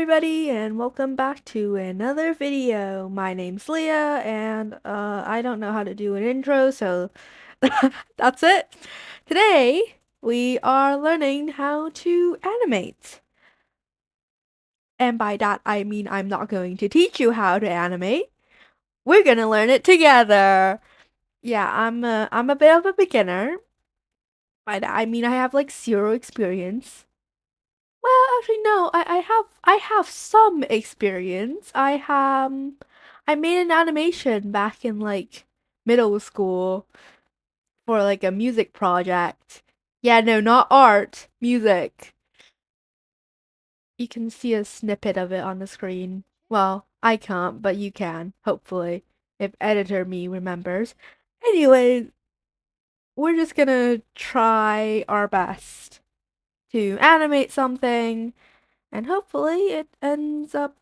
everybody, and welcome back to another video. My name's Leah, and I don't know how to do an intro, so that's it. Today, we are learning how to animate. And by that, I mean I'm not going to teach you how to animate. We're gonna learn it together. Yeah, I'm a bit of a beginner. By that, I mean I have like zero experience. Well, actually, no. I have some experience. I made an animation back in like middle school for like a music project. Yeah, no, not art, music. You can see a snippet of it on the screen. Well, I can't, but you can, hopefully, if editor me remembers. Anyway, we're just gonna try our best to animate something, and hopefully it ends up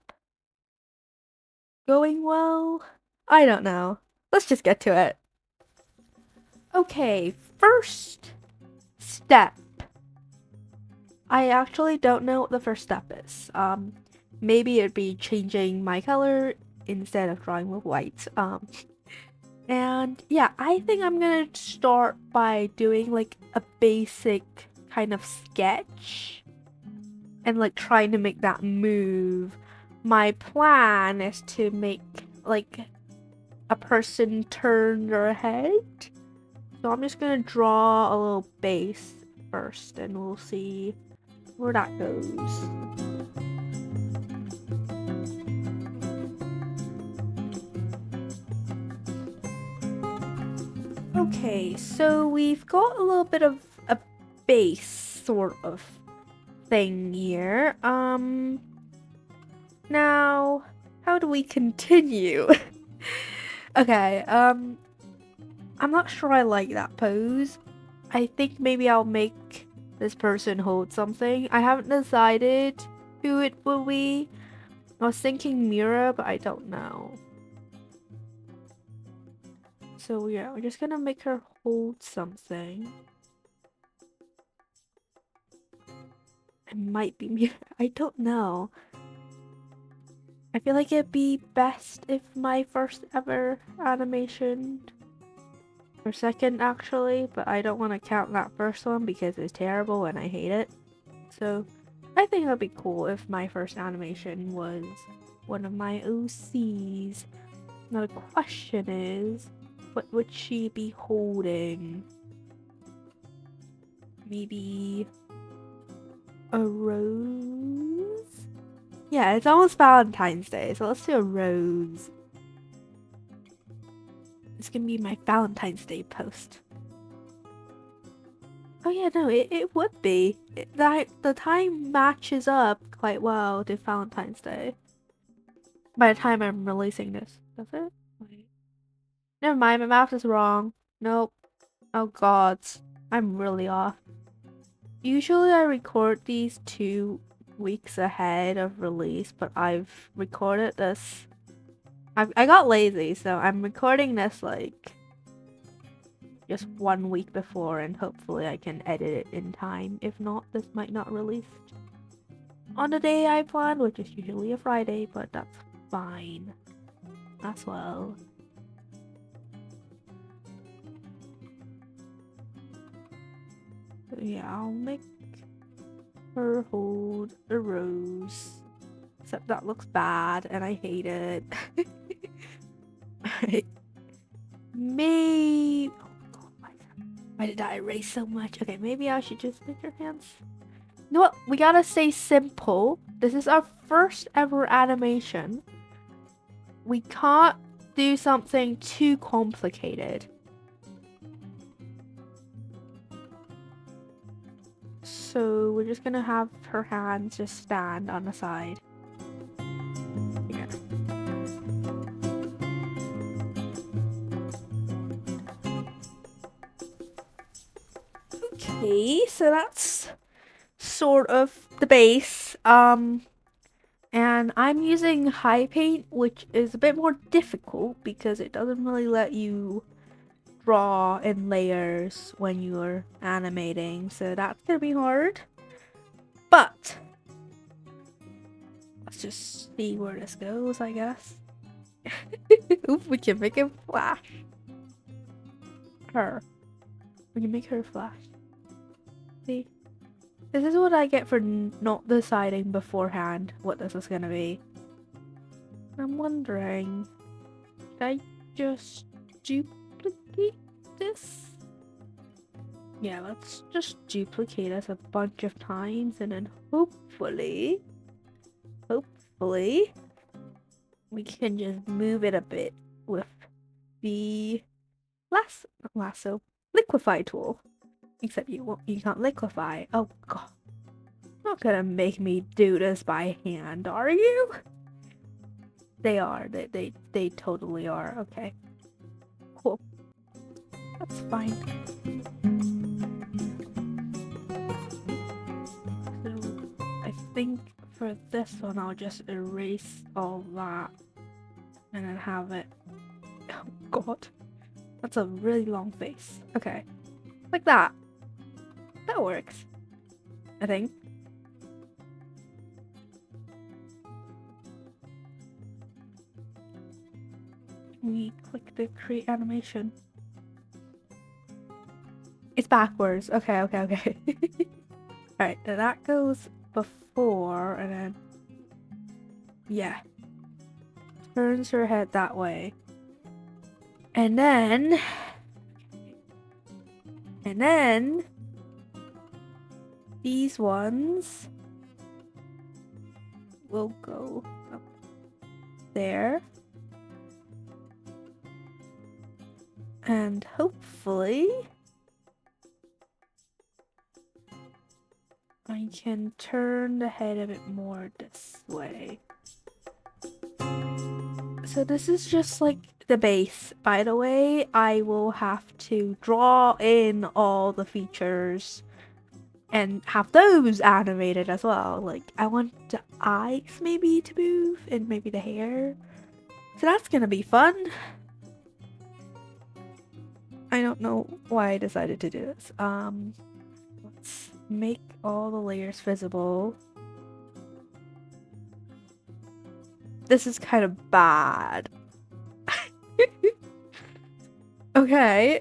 going well? I don't know. Let's just get to it. Okay, first step. I actually don't know what the first step is. Maybe it'd be changing my color instead of drawing with white. And yeah, I think I'm gonna start by doing like a basic kind of sketch and like trying to make that move. My plan is to make like a person turn their head. So I'm just gonna draw a little base first and we'll see where that goes. Okay, so we've got a little bit of a base sort of thing here. Now, how do we continue? Okay, I'm not sure I like that pose. I think maybe I'll make this person hold something. I haven't decided who it will be. I was thinking Mira, but I don't know. So yeah, we're just gonna make her hold something. It might be Mira. I don't know. I feel like it'd be best if my first ever animation, or second actually, but I don't want to count that first one because it's terrible and I hate it. So I think it'd be cool if my first animation was one of my OCs. Now the question is, what would she be holding? Maybe a rose? Yeah, it's almost Valentine's Day, so let's do a rose. It's gonna be my Valentine's Day post. Oh yeah, no, it would be. The time matches up quite well to Valentine's Day. By the time I'm releasing this, does it? Wait. Never mind, my math is wrong. Nope. Oh god, I'm really off. Usually I record these 2 weeks ahead of release, but I've recorded this. I got lazy, so I'm recording this like just 1 week before, and hopefully I can edit it in time. If not, this might not release on the day I planned, which is usually a Friday, but that's fine as well. So yeah, I'll make her hold a rose. Except that looks bad and I hate it. Alright. Maybe. Oh god, why did I erase so much? Okay, maybe I should just make her hands. You know what? We gotta stay simple. This is our first ever animation. We can't do something too complicated. So we're just gonna have her hands just stand on the side. Yeah. Okay, so that's sort of the base. And I'm using high paint, which is a bit more difficult because it doesn't really let you draw in layers when you're animating, so that's gonna be hard. But Let's just see where this goes, I guess. Oof, we can make it flash. Her. We can make her flash. See? This is what I get for not deciding beforehand what this is gonna be. I'm wondering, should I just duplicate this? Yeah, let's just duplicate this a bunch of times and then hopefully, we can just move it a bit with the lasso liquefy tool. Except you can't liquefy. Oh god. Not gonna make me do this by hand, are you? They are. They totally are. Okay. Cool. That's fine. So I think for this one I'll just erase all that and then have it. Oh god. That's a really long face. Okay. Like that. That works. I think. We click the create animation. It's backwards. Okay. Alright, then that goes before and then yeah. Turns her head that way. And then these ones will go up there. And hopefully I can turn the head a bit more this way. So this is just like the base. By the way, I will have to draw in all the features and have those animated as well. Like, I want the eyes maybe to move and maybe the hair. So that's gonna be fun. I don't know why I decided to do this. Let's make all the layers visible. This is kind of bad. Okay.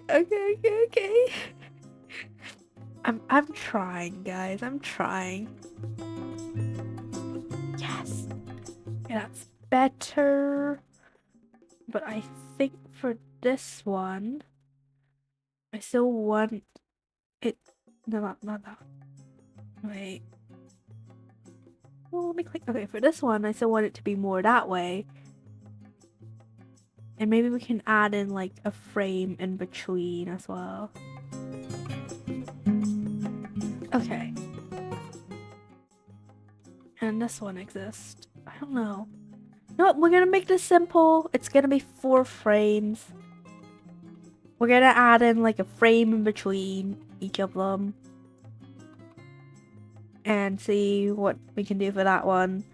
I'm trying, guys. I'm trying. Yes. Okay, that's better. But I think for this one, I still want it. No, not that. Wait. Well, let me click. Okay, for this one, I still want it to be more that way. And maybe we can add in like a frame in between as well. Okay. And this one exists. I don't know. You know what? We're gonna make this simple. It's gonna be 4 frames. We're gonna add in like a frame in between each of them. And see what we can do for that one.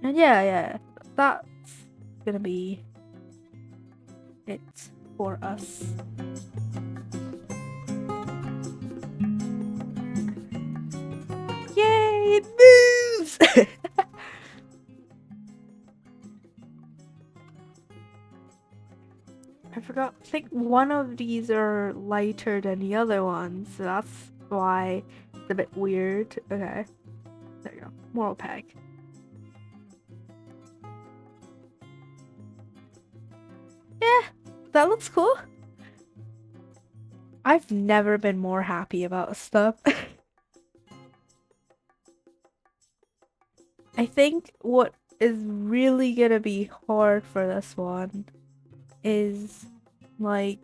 And yeah. That's gonna be it for us. Yay! It moves! I forgot. I think one of these are lighter than the other ones, so that's why it's a bit weird. Okay. There you go. More opaque. Yeah, that looks cool. I've never been more happy about stuff. I think what is really gonna be hard for this one is like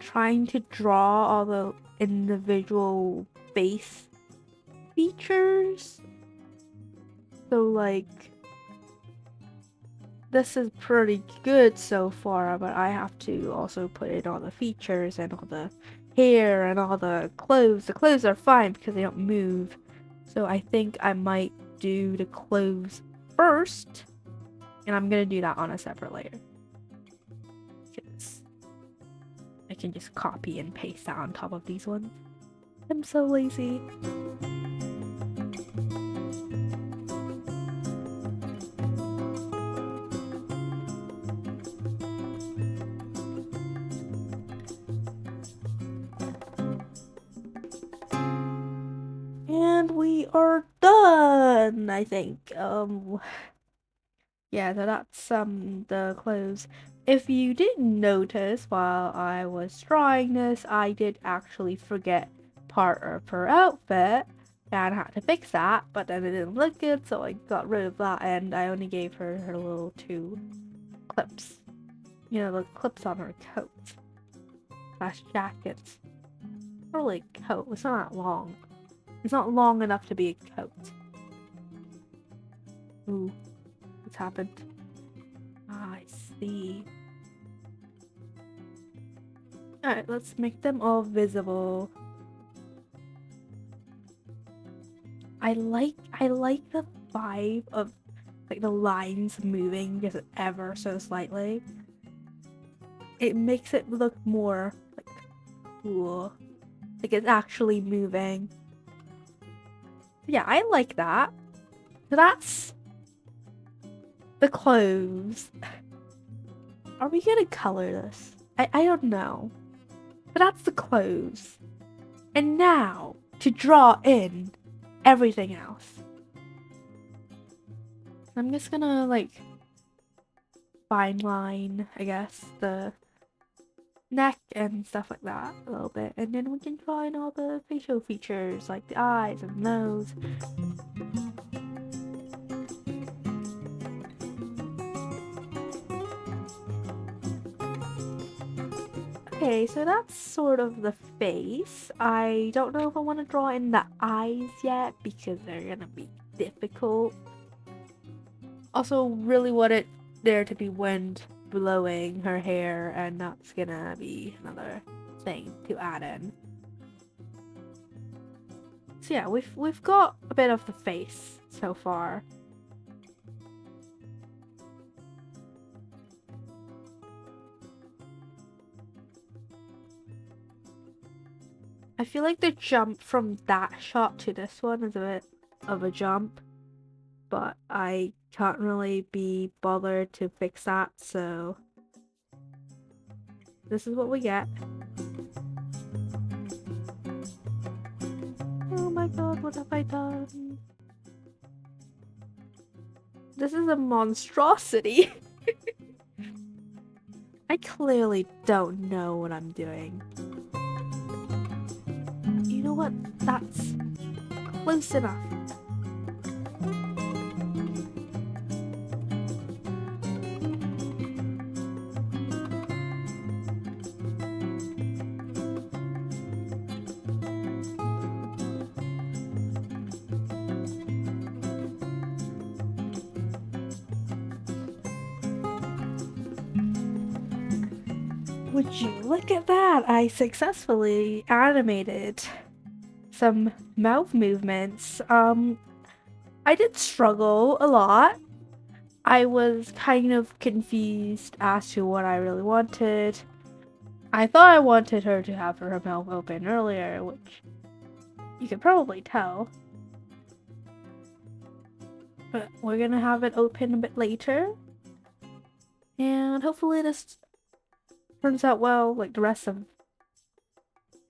trying to draw all the individual base features. So like this is pretty good so far, but I have to also put in all the features and all the hair and all the clothes. The clothes are fine because they don't move. So I think I might do the clothes first. And I'm gonna do that on a separate layer. Because I can just copy and paste that on top of these ones. I'm so lazy. And we are done, I think. Yeah, so that's the clothes. If you didn't notice while I was drawing this, I did actually forget part of her outfit and I had to fix that, but then it didn't look good, so I got rid of that and I only gave her her little two clips. You know, the clips on her coat. Slash jacket. Not really a coat, it's not that long. It's not long enough to be a coat. Ooh, what's happened? Ah, I see. Alright, let's make them all visible. I like the vibe of like the lines moving just ever so slightly. It makes it look more like cool. Like it's actually moving. Yeah, I like that. So that's the clothes. Are we gonna color this? I don't know. But that's the clothes. And now to draw in everything else. I'm just gonna like fine line, I guess, the neck and stuff like that a little bit, and then we can draw in all the facial features like the eyes and nose. Okay, so that's sort of the face. I don't know if I want to draw in the eyes yet because they're gonna be difficult. Also, really want it there to be wind blowing her hair, and that's gonna be another thing to add in. So yeah, we've got a bit of the face so far. I feel like the jump from that shot to this one is a bit of a jump, but I can't really be bothered to fix that, so this is what we get. Oh my god, what have I done? This is a monstrosity. I clearly don't know what I'm doing. You know what? That's close enough. Would you look at that? I successfully animated some mouth movements. I did struggle a lot. I was kind of confused as to what I really wanted. I thought I wanted her to have her mouth open earlier, which you could probably tell. But we're gonna have it open a bit later. And hopefully this turns out well, like the rest of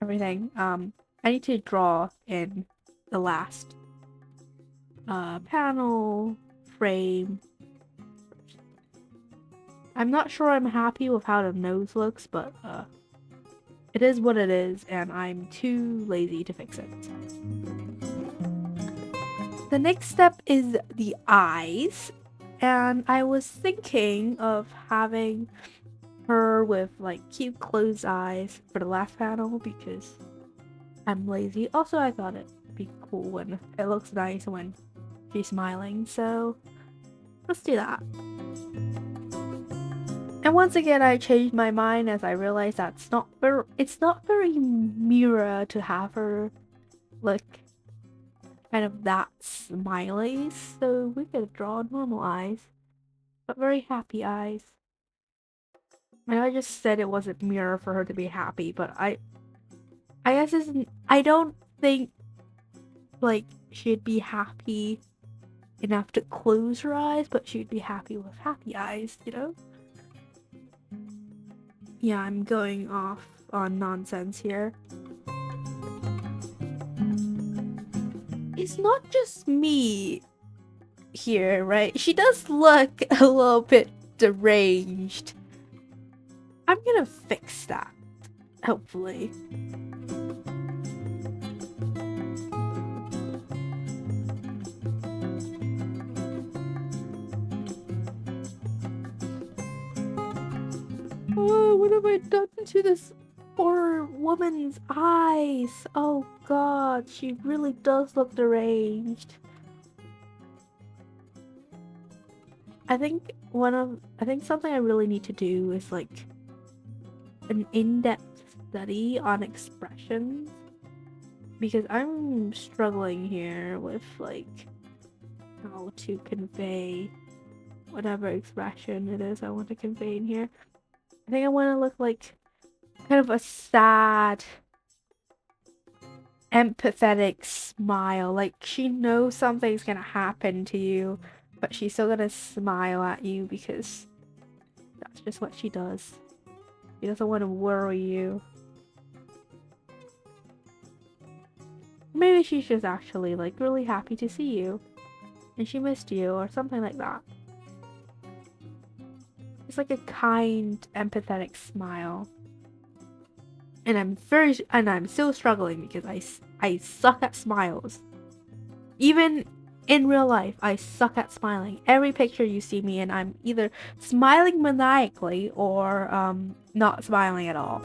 everything. I need to draw in the last panel frame. I'm not sure I'm happy with how the nose looks, but it is what it is, and I'm too lazy to fix it. The next step is the eyes, and I was thinking of having her with like cute closed eyes for the last panel because I'm lazy. Also, I thought it'd be cool when it looks nice when she's smiling, so let's do that. And once again, I changed my mind as I realized it's not very Mira to have her look kind of that smiley, so we could draw normal eyes, but very happy eyes. I know I just said it wasn't Mira for her to be happy, but I guess I don't think like she'd be happy enough to close her eyes, but she'd be happy with happy eyes, you know? Yeah, I'm going off on nonsense here. it's not just me here, right? She does look a little bit deranged. I'm gonna fix that, hopefully. Oh, what have I done to this poor woman's eyes? Oh god, she really does look deranged. I think something I really need to do is like an in-depth study on expressions, because I'm struggling here with like how to convey whatever expression it is I want to convey in here. I think I want to look like kind of a sad, empathetic smile. Like she knows something's gonna happen to you, but she's still gonna smile at you because that's just what she does. She doesn't want to worry you. Maybe she's just actually like really happy to see you and she missed you or something like that. It's like a kind, empathetic smile. And I'm still struggling because I suck at smiles. Even in real life, I suck at smiling. Every picture you see me in, I'm either smiling maniacally or not smiling at all.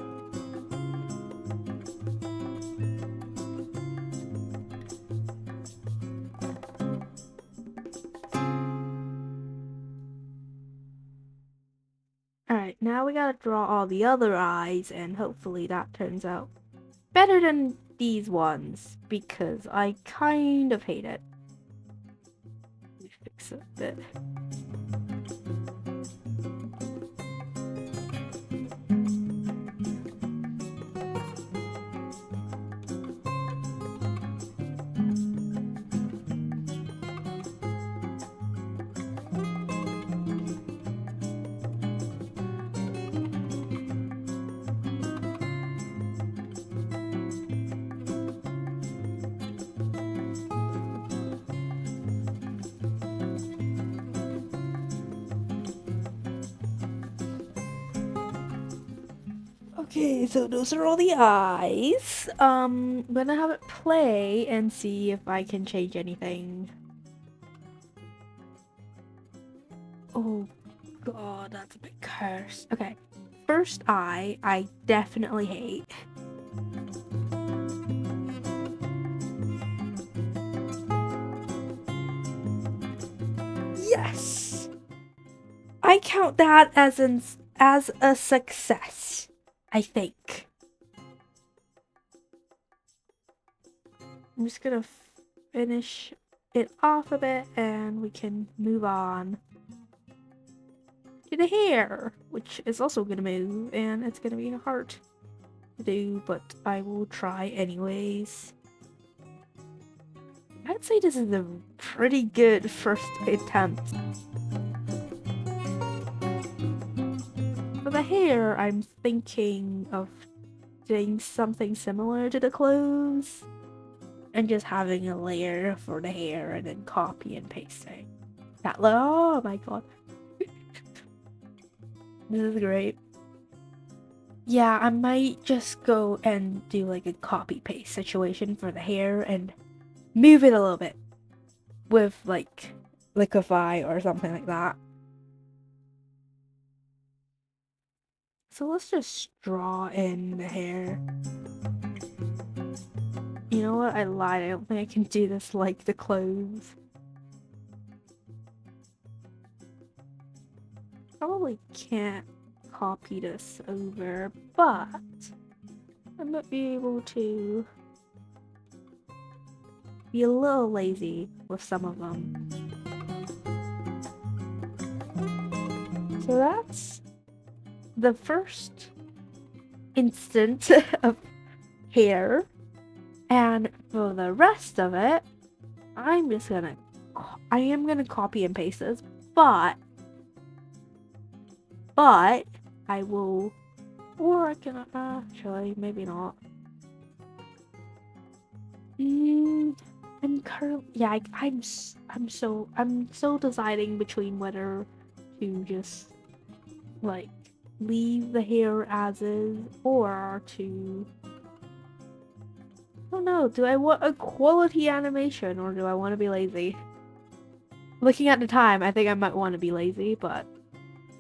Alright, now we gotta draw all the other eyes, and hopefully that turns out better than these ones, because I kind of hate it. Let me fix it a bit. Okay, so those are all the eyes. I'm gonna have it play and see if I can change anything. Oh god, that's a bit cursed. Okay, first eye, I definitely hate. Yes! I count that as a success, I think. I'm just gonna finish it off a bit and we can move on to the hair, which is also gonna move, and it's gonna be hard to do, but I will try anyways. I'd say this is a pretty good first attempt. For the hair, I'm thinking of doing something similar to the clothes and just having a layer for the hair and then copy and pasting. Oh my god. This is great. Yeah, I might just go and do like a copy paste situation for the hair and move it a little bit with like liquify or something like that. So let's just draw in the hair. You know what? I lied. I don't think I can do this like the clothes. Probably can't copy this over, but I might be able to be a little lazy with some of them. So that's the first instance of hair, and for the rest of it, I am gonna copy and paste this, but I will, or I can actually maybe not. I'm yeah, I'm so deciding between whether to just like leave the hair as is or to, I don't know, do I want a quality animation or do I want to be lazy? Looking at the time, I think I might want to be lazy, but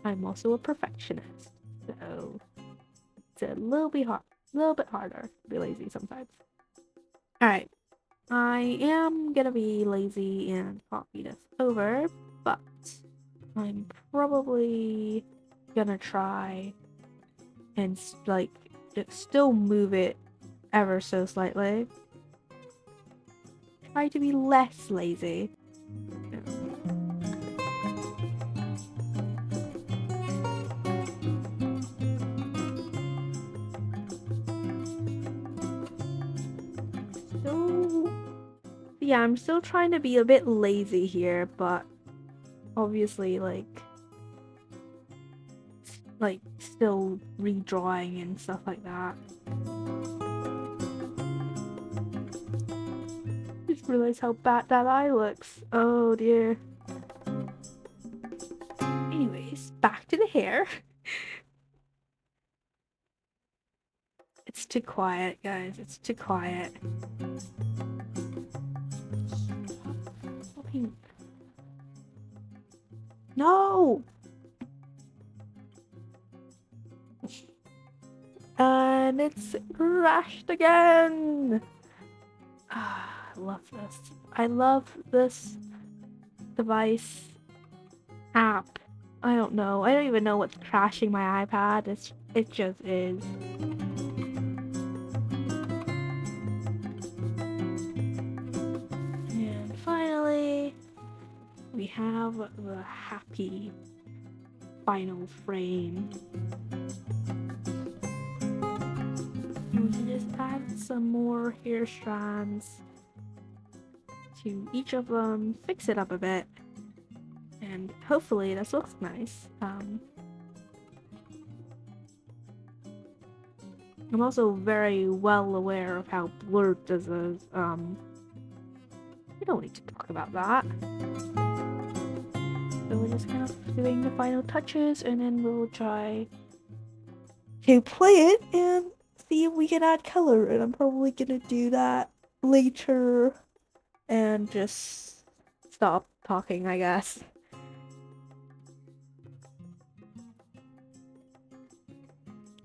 I'm also a perfectionist, so it's a little bit harder to be lazy sometimes. All right, I am gonna be lazy and copy this over, but I'm probably gonna try and like still move it ever so slightly. Try to be less lazy. So yeah, I'm still trying to be a bit lazy here, but obviously like still redrawing and stuff like that. Just realized how bad that eye looks. Oh dear. Anyways, back to the hair. It's too quiet, guys. It's too quiet. No! And it's crashed again! Ah, I love this. I love this device app. I don't know. I don't even know what's crashing my iPad. It just is. And finally, we have the happy final frame. We can just add some more hair strands to each of them, fix it up a bit, and hopefully this looks nice. I'm also very well aware of how blurred this is. We don't need to talk about that. So we're just kind of doing the final touches, and then we'll try to play it and see if we can add color. And I'm probably gonna do that later and just stop talking, I guess.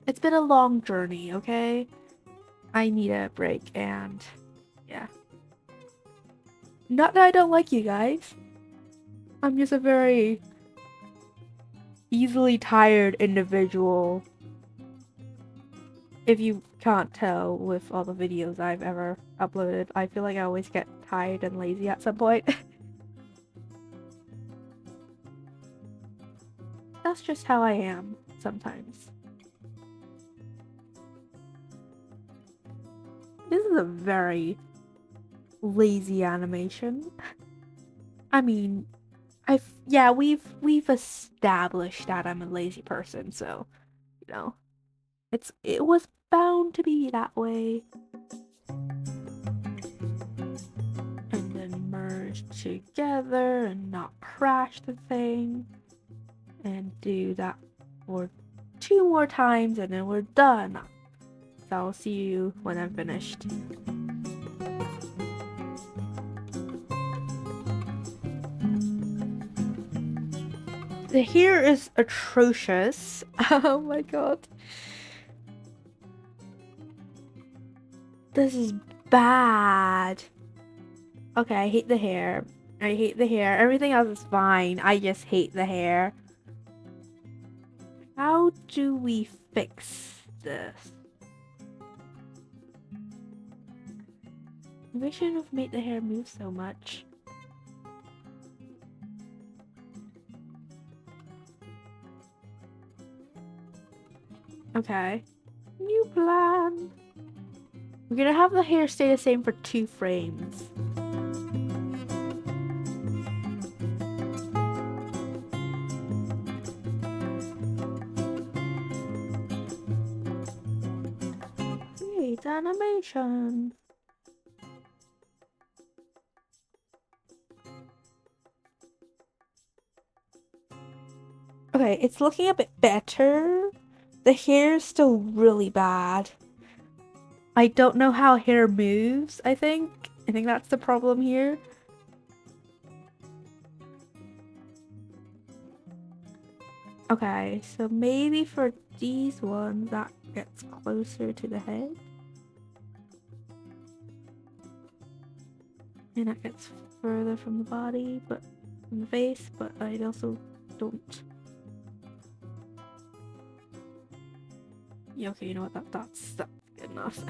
It's been a long journey, okay? I need a break, and yeah. Not that I don't like you guys. I'm just a very easily tired individual. If you can't tell with all the videos I've ever uploaded, I feel like I always get tired and lazy at some point. That's just how I am sometimes. This is a very lazy animation. I mean, we've established that I'm a lazy person, so you know, it was bound to be that way. And then merge together and not crash the thing, and do that for 2 more times, and then we're done. So I'll see you when I'm finished. The hair is atrocious. Oh my god. This is bad. Okay, I hate the hair. I hate the hair. Everything else is fine. I just hate the hair. How do we fix this? We shouldn't have made the hair move so much. Okay. New plan. We're gonna have the hair stay the same for 2 frames. Create animation. Okay, it's looking a bit better. The hair's still really bad. I don't know how hair moves, I think. I think that's the problem here. Okay, so maybe for these ones that gets closer to the head. And that gets further from the body, but from the face, but I also don't. Yeah, okay, you know what? That's good enough.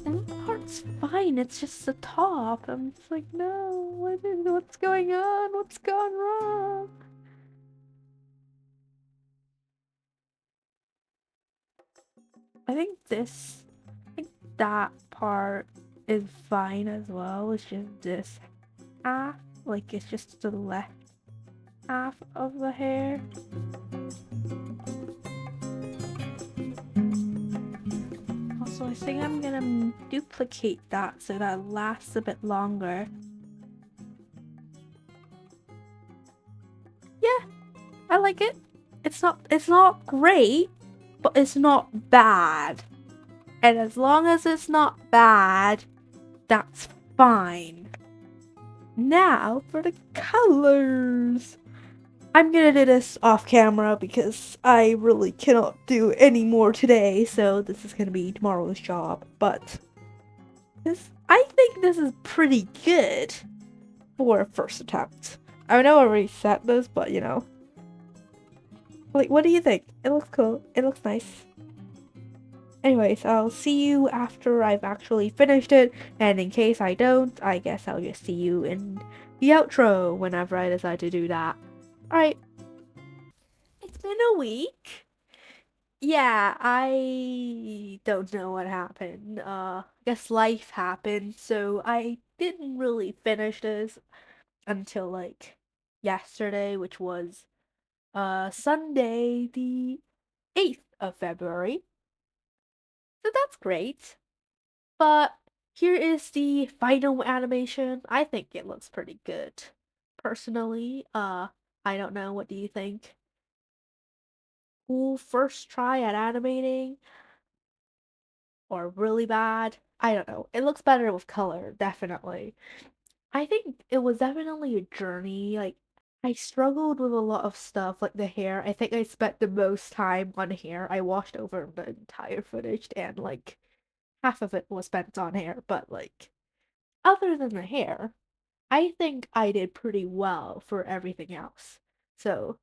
That part's fine. It's just the top. I'm just like, no, what's going on? What's gone wrong? I think that part is fine as well. It's just this half, like it's just the left half of the hair. Also, I think I'm gonna duplicate that so that lasts a bit longer. Yeah, I like it. It's not great, but it's not bad. And as long as it's not bad, that's fine. Now for the colors. I'm gonna do this off camera because I really cannot do any more today, so this is gonna be tomorrow's job. But I think this is pretty good for a first attempt. I know I already set this, but you know. Like, what do you think? It looks cool. It looks nice. Anyways, I'll see you after I've actually finished it, and in case I don't, I guess I'll just see you in the outro whenever I decide to do that. Alright, it's been a week. Yeah, I don't know what happened. I guess life happened, so I didn't really finish this until like yesterday, which was Sunday the 8th of February. So that's great. But here is the final animation. I think it looks pretty good. Personally, I don't know, what do you think? Cool first try at animating or really bad? I don't know. It looks better with color, definitely. I think it was definitely a journey. Like, I struggled with a lot of stuff, like the hair. I think I spent the most time on hair. I watched over the entire footage and like half of it was spent on hair, but like other than the hair, I think I did pretty well for everything else. So,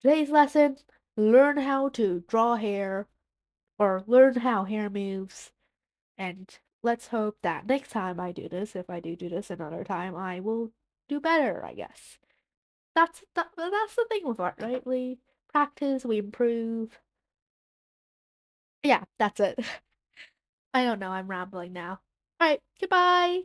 today's lesson, learn how to draw hair or learn how hair moves. And let's hope that next time I do this, if I do this another time, I will do better, I guess. That's the thing with art, right? We practice, we improve. Yeah, that's it. I don't know, I'm rambling now. Alright, goodbye!